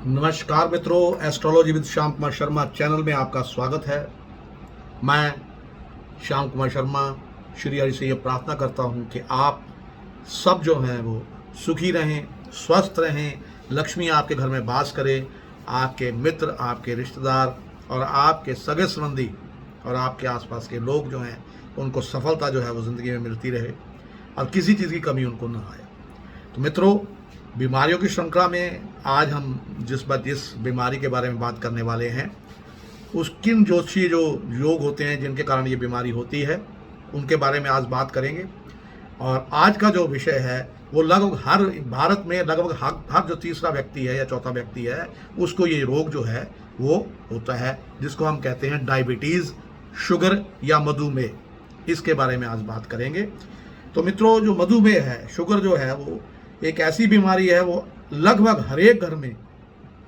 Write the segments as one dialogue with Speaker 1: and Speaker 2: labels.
Speaker 1: नमस्कार मित्रों, astrology with Shyam Kumar Sharma channel में आपका स्वागत है। मैं श्याम कुमार शर्मा श्री हरि से ये प्रार्थना करता हूँ कि आप सब जो हैं वो सुखी रहें, स्वस्थ रहें, लक्ष्मी आपके घर में वास करे, आपके मित्र, आपके रिश्तेदार और आपके सगे संबंधी और आपके आसपास के लोग जो हैं उनको सफलता जो है वो ज़िंदगी में मिलती रहे और किसी चीज़ की कमी उनको ना आए। तो मित्रों, बीमारियों की श्रृंखला में आज हम जिस बीमारी के बारे में बात करने वाले हैं, किन ज्योतिषीय जो योग होते हैं जिनके कारण ये बीमारी होती है उनके बारे में आज बात करेंगे। और आज का जो विषय है वो लगभग हर भारत में लगभग हर जो तीसरा व्यक्ति है या चौथा व्यक्ति है उसको ये रोग जो है वो होता है, जिसको हम कहते हैं डायबिटीज़, शुगर या मधुमेह। इसके बारे में आज बात करेंगे। तो मित्रों, जो मधुमेह है, शुगर जो है वो एक ऐसी बीमारी है, वो लगभग हर एक घर में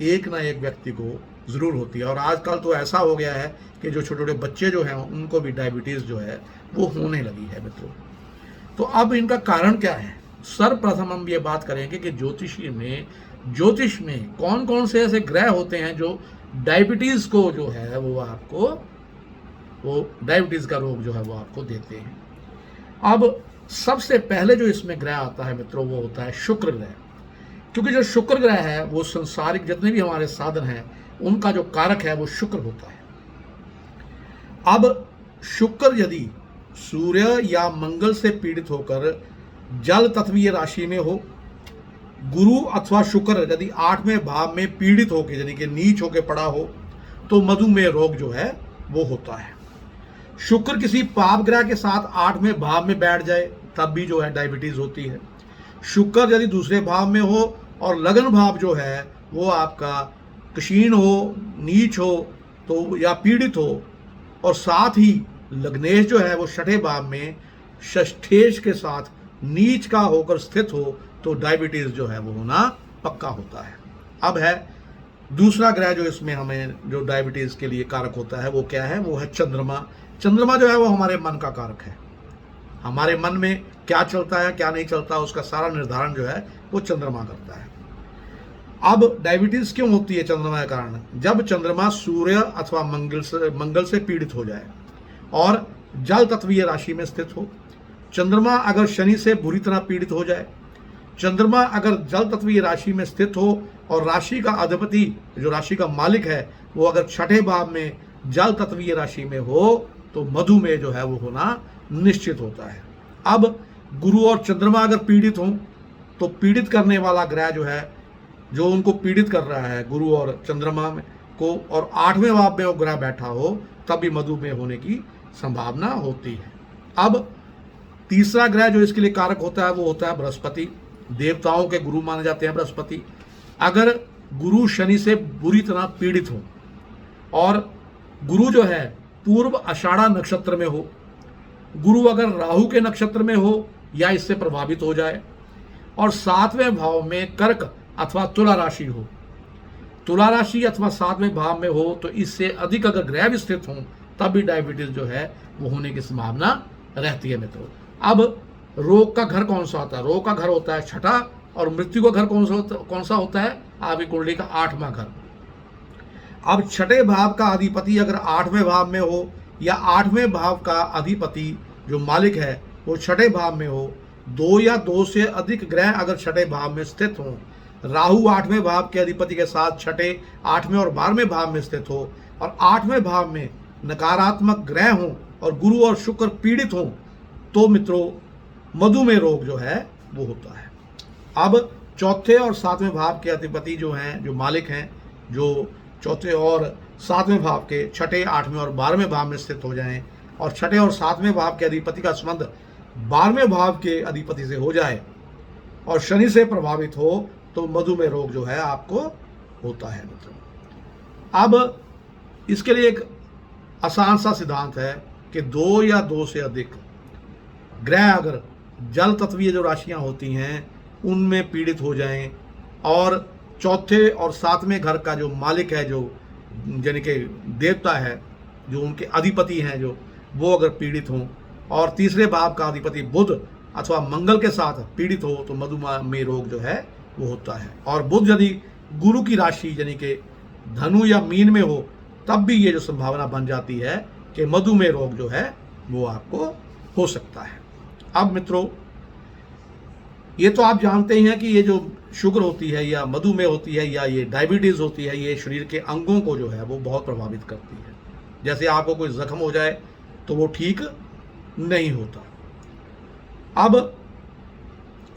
Speaker 1: एक ना एक व्यक्ति को ज़रूर होती है। और आजकल तो ऐसा हो गया है कि जो छोटे छोटे बच्चे जो हैं उनको भी डायबिटीज़ जो है वो होने लगी है मित्रों। तो अब इनका कारण क्या है? सर्वप्रथम हम ये बात करेंगे कि ज्योतिष में कौन कौन से ऐसे ग्रह होते हैं जो डायबिटीज़ को जो है वो डायबिटीज़ का रोग जो है वो आपको देते हैं। अब सबसे पहले जो इसमें ग्रह आता है मित्रों वो होता है शुक्र ग्रह, क्योंकि जो शुक्र ग्रह है वो संसारिक जितने भी हमारे साधन हैं उनका जो कारक है वो शुक्र होता है। अब शुक्र यदि सूर्य या मंगल से पीड़ित होकर जल तत्वीय राशि में हो, गुरु अथवा शुक्र यदि 8वें भाव में पीड़ित होकर यानी कि नीच होकर पड़ा हो तो मधुमेह रोग जो है वो होता है। शुक्र किसी पाप ग्रह के साथ 8वें भाव में बैठ जाए तब भी जो है डायबिटीज होती है। शुक्र यदि दूसरे भाव में हो और लगन भाव जो है वो आपका क्षीण हो, नीच हो तो या पीड़ित हो, और साथ ही लग्नेश जो है वो 6ठे भाव में षष्ठेश के साथ नीच का होकर स्थित हो तो डायबिटीज जो है वो होना पक्का होता है। अब है दूसरा ग्रह जो इसमें हमें जो डायबिटीज के लिए कारक होता है वो क्या है? वो है चंद्रमा। चंद्रमा जो है वो हमारे मन का कारक है। हमारे मन में क्या चलता है क्या नहीं चलता उसका सारा निर्धारण जो है वो चंद्रमा करता है। अब डायबिटीज क्यों होती है चंद्रमा के कारण? जब चंद्रमा सूर्य अथवा मंगल से पीड़ित हो जाए और जल तत्वीय राशि में स्थित हो, चंद्रमा अगर शनि से बुरी तरह पीड़ित हो जाए, चंद्रमा अगर जल तत्वीय राशि में स्थित हो और राशि का अधिपति जो राशि का मालिक है वो अगर 6ठे भाव में जल तत्वीय राशि में हो तो मधुमेह जो है वो होना निश्चित होता है। अब गुरु और चंद्रमा अगर पीड़ित हों तो पीड़ित करने वाला ग्रह जो है जो उनको पीड़ित कर रहा है गुरु और चंद्रमा में को, और 8वें भाव में वो ग्रह बैठा हो तब भी मधुमेह होने की संभावना होती है। अब तीसरा ग्रह जो इसके लिए कारक होता है वो होता है बृहस्पति। देवताओं के गुरु माने जाते हैं बृहस्पति। अगर गुरु शनि से बुरी तरह पीड़ित हो और गुरु जो है पूर्व आषाढ़ा नक्षत्र में हो, गुरु अगर राहु के नक्षत्र में हो या इससे प्रभावित हो जाए, और 7वें भाव में कर्क अथवा तुला राशि हो, तुला राशि अथवा 7वें भाव में हो तो इससे अधिक अगर ग्रह भी स्थित हों तब भी डायबिटीज जो है वो होने की संभावना रहती है मित्रों। अब रोग का घर कौन सा होता है? रोग का घर होता है 6ठा, और मृत्यु का घर कौन सा होता है? आपकी कुंडली का 8वां घर। अब 6ठे भाव का अधिपति अगर 8वें भाव में हो या 8वें भाव का अधिपति जो मालिक है वो 6ठे भाव में हो, 2 या 2 से अधिक ग्रह अगर 6ठे भाव में स्थित हों, राहु 8वें भाव के अधिपति के साथ 6ठे, 8वें और 12वें भाव में स्थित हो, और 8वें भाव में नकारात्मक ग्रह हों और गुरु और शुक्र पीड़ित हों तो मित्रों मधुमेह रोग जो है वो होता है। अब चौथे और 7वें भाव के अधिपति जो हैं, जो मालिक हैं, जो चौथे और 7वें भाव के 6ठे, 8वें और 12वें भाव में स्थित हो जाएं, और 6ठे और 7वें भाव के अधिपति का संबंध 12वें भाव के अधिपति से हो जाए और शनि से प्रभावित हो तो मधुमेह रोग जो है आपको होता है मित्रों। अब इसके लिए एक आसान सा सिद्धांत है कि 2 या 2 से अधिक ग्रह अगर जल तत्वीय जो राशियां होती हैं उनमें पीड़ित हो जाएं और चौथे और 7वें घर का जो मालिक है, जो यानी कि देवता है, जो उनके अधिपति हैं, जो वो अगर पीड़ित हों, और तीसरे भाव का अधिपति बुध अथवा मंगल के साथ पीड़ित हो तो मधुमेह रोग जो है वो होता है। और बुध यदि गुरु की राशि यानी कि धनु या मीन में हो, तब भी ये जो संभावना बन जाती है कि मधुमेह रोग जो है वो आपको हो सकता है। अब मित्रों, ये तो आप जानते ही हैं कि ये जो शुगर होती है या मधुमेह होती है या ये डायबिटीज़ होती है, ये शरीर के अंगों को जो है वो बहुत प्रभावित करती है। जैसे आपको कोई जख्म हो जाए तो वो ठीक नहीं होता। अब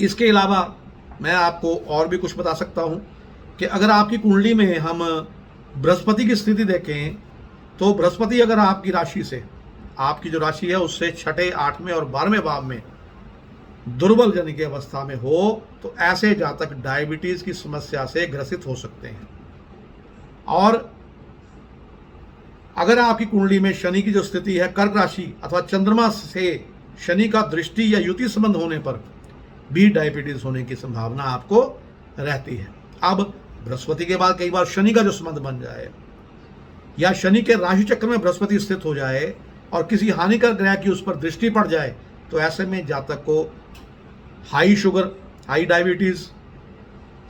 Speaker 1: इसके अलावा मैं आपको और भी कुछ बता सकता हूं कि अगर आपकी कुंडली में हम बृहस्पति की स्थिति देखें तो बृहस्पति अगर आपकी राशि से, आपकी जो राशि है उससे 6, 8वें और 12वें भाव में दुर्बल यानी कि अवस्था में हो तो ऐसे जातक डायबिटीज की समस्या से ग्रसित हो सकते हैं। और अगर आपकी कुंडली में शनि की जो स्थिति है कर्क राशि अथवा चंद्रमा से शनि का दृष्टि या युति संबंध होने पर भी डायबिटीज होने की संभावना आपको रहती है। अब बृहस्पति के बाद कई बार शनि का जो संबंध बन जाए या शनि के राशि चक्र में बृहस्पति स्थित हो जाए और किसी हानिकर ग्रह की उस पर दृष्टि पड़ जाए तो ऐसे में जातक को हाई शुगर, हाई डायबिटीज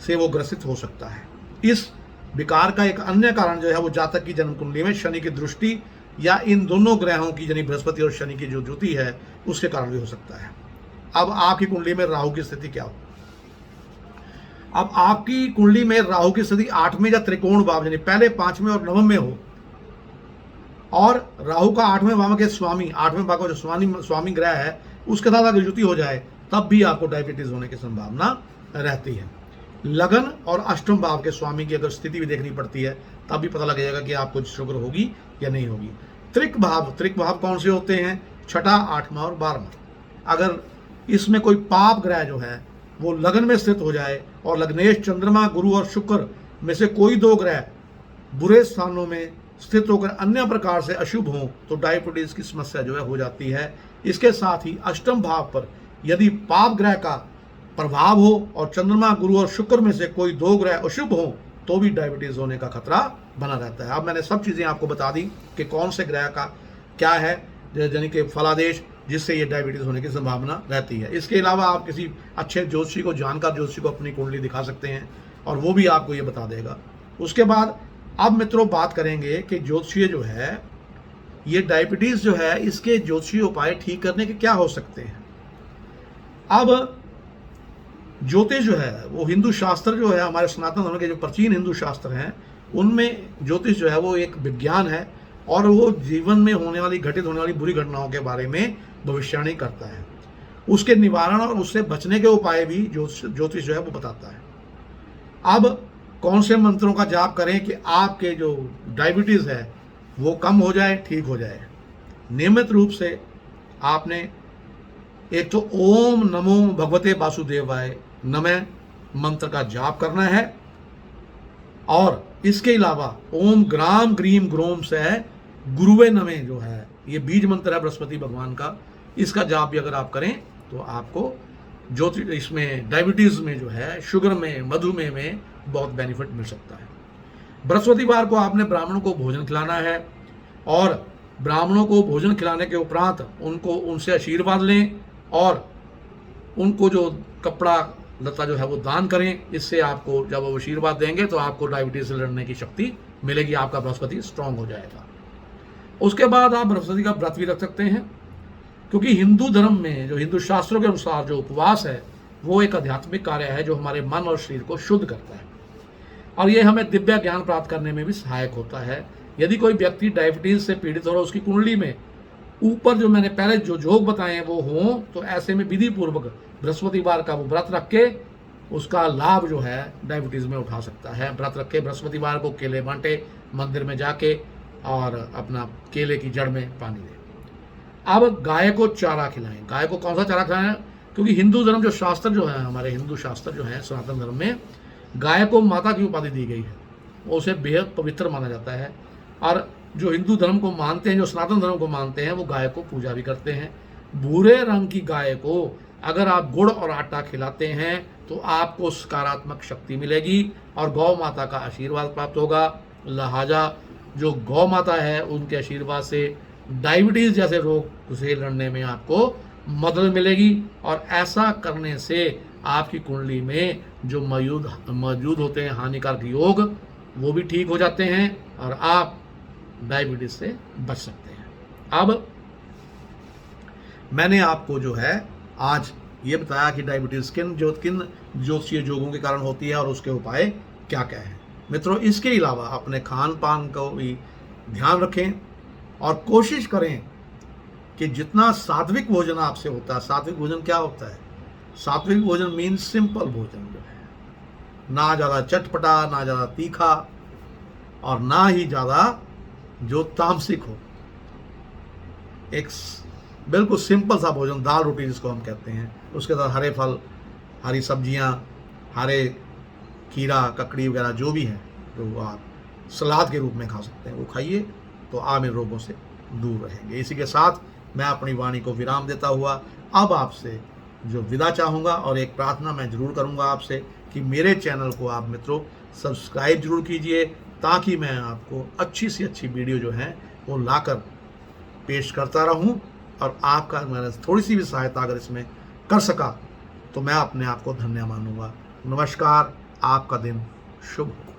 Speaker 1: से वो ग्रसित हो सकता है। इस विकार का एक अन्य कारण जो है वो जातक की जन्म कुंडली में शनि की दृष्टि या इन दोनों ग्रहों की यानी बृहस्पति और शनि की जो युति है उसके कारण भी हो सकता है। अब आपकी कुंडली में राहु की स्थिति क्या हो? अब आपकी कुंडली में राहु की स्थिति 8वें या त्रिकोण भाव यानी पहले 5वें और 9वें में हो और राहु का 8वें भाव के स्वामी, 8वें भाव का जो स्वामी ग्रह है उसके साथ अगर युति हो जाए तब भी आपको डायबिटीज होने की संभावना रहती है। लगन और अष्टम भाव के स्वामी की अगर स्थिति भी देखनी पड़ती है तब भी पता लग जाएगा कि आपको शुगर होगी या नहीं होगी। त्रिक भाव कौन से होते हैं? 6, 8वां और 12वां। अगर इसमें कोई पाप ग्रह जो है वो लगन में स्थित हो जाए और लग्नेश चंद्रमा, गुरु और शुक्र में से कोई 2 ग्रह बुरे स्थानों में स्थित होकर अन्य प्रकार से अशुभ हों तो डायबिटीज की समस्या जो है हो जाती है। इसके साथ ही अष्टम भाव पर यदि पाप ग्रह का प्रभाव हो और चंद्रमा, गुरु और शुक्र में से कोई 2 ग्रह अशुभ हो तो भी डायबिटीज होने का खतरा बना रहता है। अब मैंने सब चीजें आपको बता दी कि कौन से ग्रह का क्या है यानी कि फलादेश जिससे ये डायबिटीज होने की संभावना रहती है। इसके अलावा आप किसी अच्छे ज्योतिषी को, जानकार ज्योतिषी को अपनी कुंडली दिखा सकते हैं और वो भी आपको ये बता देगा। उसके बाद अब मित्रों बात करेंगे कि ज्योतिषीय जो है ये डायबिटीज जो है इसके ज्योतिषीय उपाय ठीक करने के क्या हो सकते हैं। अब ज्योतिष जो है वो हिंदू शास्त्र जो है, हमारे सनातन धर्म के जो प्राचीन हिंदू शास्त्र हैं उनमें ज्योतिष जो है वो एक विज्ञान है और वो जीवन में होने वाली, घटित होने वाली बुरी घटनाओं के बारे में भविष्यवाणी करता है। उसके निवारण और उससे बचने के उपाय भी ज्योतिष जो है वो बताता है। अब कौन से मंत्रों का जाप करें कि आपके जो डायबिटीज है वो कम हो जाए, ठीक हो जाए? नियमित रूप से आपने एक तो ओम नमो भगवते वासुदेवाय नमः मंत्र का जाप करना है और इसके अलावा ओम ग्राम ग्रीम ग्रोम से गुरुवे नमः जो है ये बीज मंत्र है बृहस्पति भगवान का, इसका जाप भी अगर आप करें तो आपको ज्योतिष इसमें डायबिटीज में जो है, शुगर में, मधुमेह में बहुत बेनिफिट मिल सकता है। बृहस्पतिवार को आपने ब्राह्मणों को भोजन खिलाना है और ब्राह्मणों को भोजन खिलाने के उपरांत उनसे आशीर्वाद लें और उनको जो कपड़ा लता जो है वो दान करें। इससे आपको जब वो आशीर्वाद देंगे तो आपको डायबिटीज से लड़ने की शक्ति मिलेगी, आपका बृहस्पति स्ट्रांग हो जाएगा। उसके बाद आप बृहस्पति का व्रत भी रख सकते हैं क्योंकि हिंदू धर्म में जो हिंदू शास्त्रों के अनुसार जो उपवास है वो एक आध्यात्मिक कार्य है जो हमारे मन और शरीर को शुद्ध करता है और ये हमें दिव्य ज्ञान प्राप्त करने में भी सहायक होता है। यदि कोई व्यक्ति डायबिटीज से पीड़ित हो रहा है, उसकी कुंडली में ऊपर जो मैंने पहले जो योग बताए हैं वो हों तो ऐसे में विधि पूर्वक बृहस्पतिवार का वो व्रत रख के उसका लाभ जो है डायबिटीज में उठा सकता है। व्रत रख के बृहस्पतिवार को केले बांटे, मंदिर में जाके और अपना केले की जड़ में पानी दें। अब गाय को चारा खिलाएं। गाय को कौन सा चारा खिलाएं? क्योंकि हिंदू धर्म जो शास्त्र जो है, हमारे हिंदू शास्त्र जो है सनातन धर्म में गाय को माता की उपाधि दी गई है, वो उसे बेहद पवित्र माना जाता है और जो हिंदू धर्म को मानते हैं, जो सनातन धर्म को मानते हैं, वो गाय को पूजा भी करते हैं। भूरे रंग की गाय को अगर आप गुड़ और आटा खिलाते हैं तो आपको सकारात्मक शक्ति मिलेगी और गौ माता का आशीर्वाद प्राप्त होगा। लिहाजा जो गौ माता है उनके आशीर्वाद से डायबिटीज जैसे रोग से लड़ने में आपको मदद मिलेगी और ऐसा करने से आपकी कुंडली में जो मौजूद होते हैं हानिकारक योग, वो भी ठीक हो जाते हैं और आप डायबिटीज से बच सकते हैं। अब मैंने आपको जो है आज ये बताया कि डायबिटीज किन ज्योतिषीय योगों के कारण होती है और उसके उपाय क्या क्या है। मित्रों, इसके अलावा अपने खान पान को भी ध्यान रखें और कोशिश करें कि जितना सात्विक भोजन आपसे होता है, सात्विक भोजन क्या होता है? सात्विक भोजन मीन्स सिंपल भोजन जो है, ना ज़्यादा चटपटा, ना ज़्यादा तीखा और ना ही ज़्यादा जो तामसिक हो। एक बिल्कुल सिंपल सा भोजन, दाल रोटी जिसको हम कहते हैं, उसके साथ हरे फल, हरी सब्जियां, हरे खीरा, ककड़ी वगैरह जो भी है, तो आप सलाद के रूप में खा सकते हैं, वो खाइए तो आप इन रोगों से दूर रहेंगे। इसी के साथ मैं अपनी वाणी को विराम देता हुआ अब आपसे जो विदा चाहूँगा और एक प्रार्थना मैं ज़रूर करूँगा आपसे कि मेरे चैनल को आप मित्रों सब्सक्राइब जरूर कीजिए, ताकि मैं आपको अच्छी से अच्छी वीडियो जो है वो लाकर पेश करता रहूं और आपका मैंने थोड़ी सी भी सहायता अगर इसमें कर सका तो मैं अपने आप को धन्य मानूंगा। नमस्कार, आपका दिन शुभ हो।